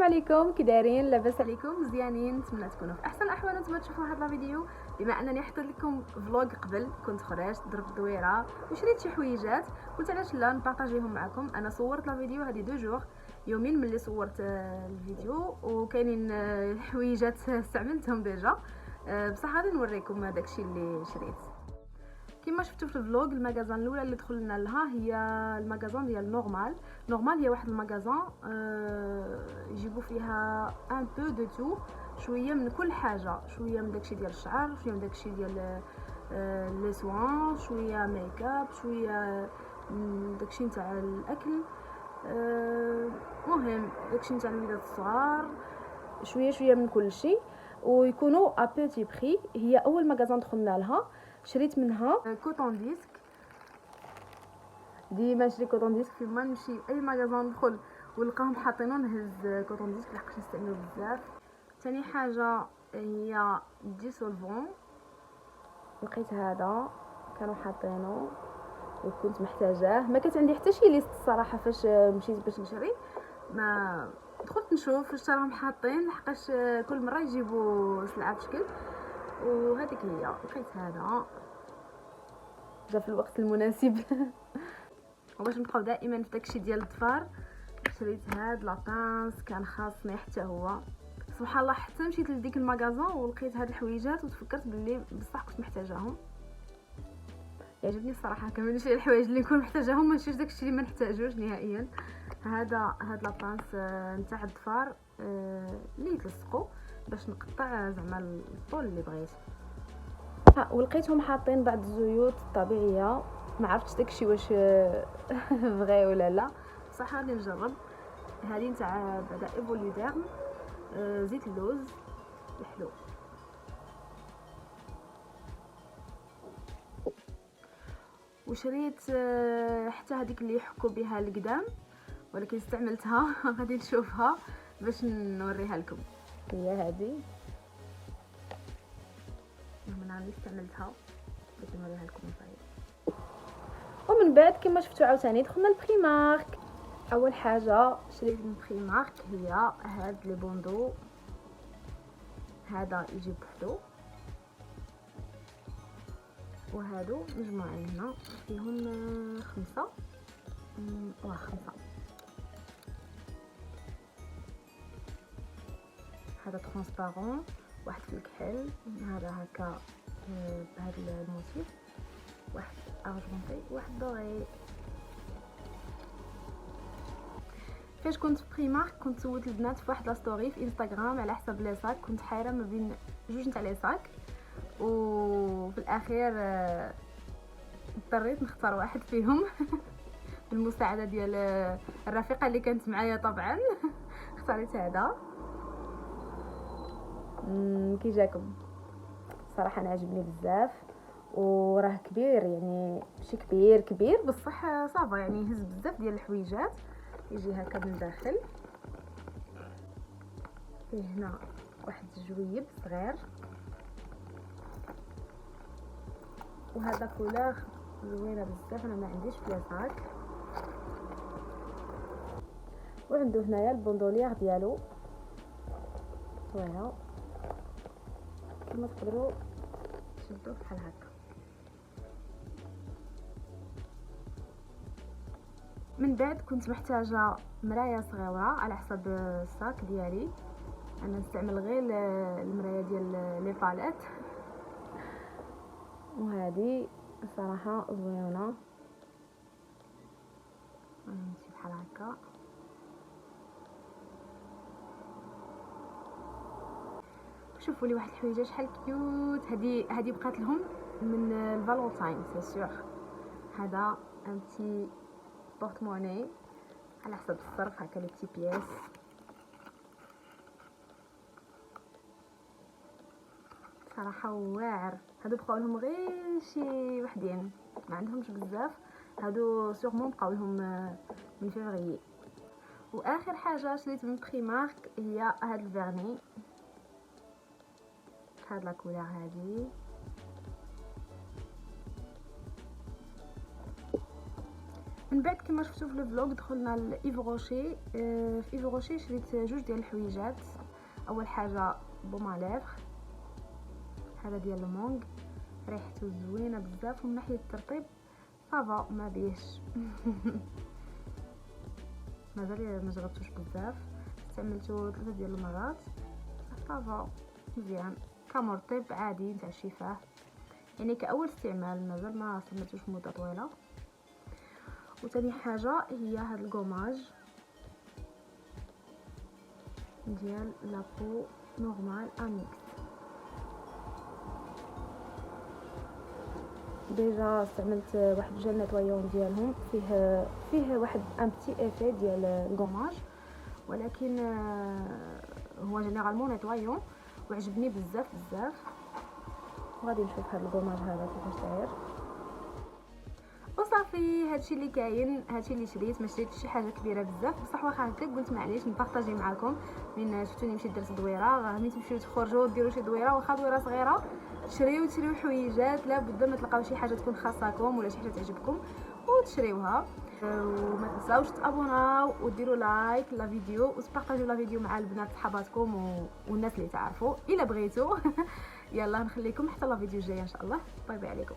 السلام عليكم، كي دايرين؟ لاباس عليكم؟ مزيانين؟ نتمنى تكونوا في احسن الاحوال. نتمنى تشوفوا هذا الفيديو. بما انني حطيت لكم فلوق قبل، كنت خرجت ضربت دويره وشريت شي حويجات، قلت علاش لا نبارطاجيهم معكم. انا صورت الفيديو هذه 2 جوغ، يومين ملي صورت الفيديو، وكاينين حويجات استعملتهم ديجا. بصح غادي نوريكم داكشي اللي شريت. كما شفتوا في الفلوق، المغازان الاولى اللي دخلنا لها هي المغازان ديال نورمال. هي واحد المغازان يجيبوا فيها ان بو دو تو، شويه من كل حاجه، شويه من داكشي ديال الشعر، شويه من داكشي ديال لي سوان، شويه ميك اب، شويه داكشي نتاع الاكل، مهم داكشي نتاع الوليدات الصغار، شويه من كل شيء، ويكونوا ا بيتي بري. هي اول مغازان دخلنا لها، شريت منها كوتون ديسك. ديما نشري كوتون ديسك فين ما نمشي، اي مغازان ندخل ونلقاهم حاطينو نهز كوتون ديسك لحقاش نستعملو بزاف. ثاني حاجه هي ديسولفون، لقيت هذا كانوا حاطينه وكنت محتاجاه. ما كانت عندي حتى شي ليست الصراحه فاش مشيت باش نشري، ما دخلت نشوف واش راهم حاطين، لحقاش كل مره يجيبوا سلعه بشكل. وهذيك هي، لقيت هذا جا في الوقت المناسب. وباش نبقاو دائما في داكشي ديال الظفار، شريت هاد لابانس كان خاصني حتى هو. سبحان الله، حتى مشيت لديك المغازان ولقيت هاد الحويجات وتفكرت باللي بصح كنت محتاجاهم. يعجبني الصراحه كمان شي الحوايج اللي نكون محتاجاهم، ماشي داكشي اللي ما نحتاجوش نهائيا. هاد لابانس نتاع الظفار اللي يتلصقوا باش نقطع زعما الطول اللي بغيت. ولقيتهم حاطين بعض الزيوت الطبيعيه، ما عرفتش داكشي واش فغي ولا لا، صح غادي نجرب. هذه نتاع بعدا ايفوليديرم، زيت اللوز الحلو. وشريت حتى هذيك اللي يحكوا بها القدام، ولكن استعملتها غادي نشوفها باش نوريها لكم. هي هذه من عندي استعملتها باش نوريها لكم صاير. ومن بعد كما شفتوا عاوتاني دخلنا البريمارك. اول حاجه شريت من بريمارك هي هاد لي بوندو، هذا يجي بوحدو، وهادو مجموعين هنا فيهم 5 5. هذا ترانسبارون، واحد في الكحل، هذا هكا بهذا الموتيف، واحد ارجونتي، واحد دوري. فاش كنت في بريمارك كنت سولت البنات في واحد لا ستوري في انستغرام على حسب لي صاك، كنت حيره ما بين جوج نتاع لي صاك، وفي الاخير اضطريت نختار واحد فيهم بالمساعده ديال الرفيقه اللي كانت معايا طبعا. اختاريت هذا. كي جاكم؟ صراحه انا عجبني بزاف، وراه كبير، يعني ماشي كبير بصح صافا، يعني يهز بزاف ديال الحويجات. يجي هكا من الداخل، فيه هنا واحد الجويب صغير، وهذا كولور زوينه بزاف، انا ما عنديش في لاصاك. وعنده هنايا البوندولير ديالو، فوالا كما تقدروا تشدوه بحال هكا. من بعد كنت محتاجه مرايه صغيره على حسب الصاك ديالي، انا نستعمل غير المرايه ديال لي باليت، وهذه صراحه زوينه، نمشي بحال هكا. شوفوا لي واحد الحويجه شحال كيوت. هذه بقات لهم من الفالونتاين سي سور. هذا ان بتي بورتموني على حسب الصرف، هكا لي بتي بياس. صراحه واعر. هادو بقاو لهم غير شي وحدين، ما عندهمش بزاف. هادو سورمون بقاو لهم من فيفري. واخر حاجه شريت من بريمارك هي هاد الفيرني، هاد لا كولور هادي. من بعد كما شفتوا في الفلوق دخلنا لايف روشي. في ايف روشي شريت جوج ديال الحويجات. اول حاجه بوماليفغ هذا ديال المونغ، ريحته زوينه بزاف ومن ناحيه الترطيب صافا ما بيش مازال ما جربتوش بزاف، استعملته 3 ديال المرات صافا مزيان كمرطب عادي نتاع الشفاه، يعني كاول استعمال مازال ما استعملتوش مده طويله. وثاني حاجه هي هاد الكوماج ديال لابو نورمال اميكس. ديجا استعملت واحد جل نيطويون ديالهم فيه واحد ان بتي افي ديال الكوماج، ولكن هو جينيرالمون نيطويون وعجبني بزاف وغادي نشوف هذا الكوماج هذا كيفاش داير. وصافي هادشي اللي كاين، هادشي اللي شريت. ما شريتش شي حاجه كبيره بزاف بصح واخا هكا قلت معليش نبارطاجي معكم. من شفتوني مشيت درت دويره، ملي تمشيو تخرجوا ديروا شي دويره واخا دويره صغيره، تشريو حويجات لابد ما تلقاو شي حاجه تكون خاصاكم ولا شي حاجه تعجبكم وتشريوها. وما تنساوش تابوناو وديروا لايك لا فيديو وتبارطاجيو لا فيديو مع البنات صحاباتكم والناس اللي تعرفوا الا بغيتوا. يلا نخليكم حتى لا فيديو الجاي ان شاء الله. باي باي عليكم.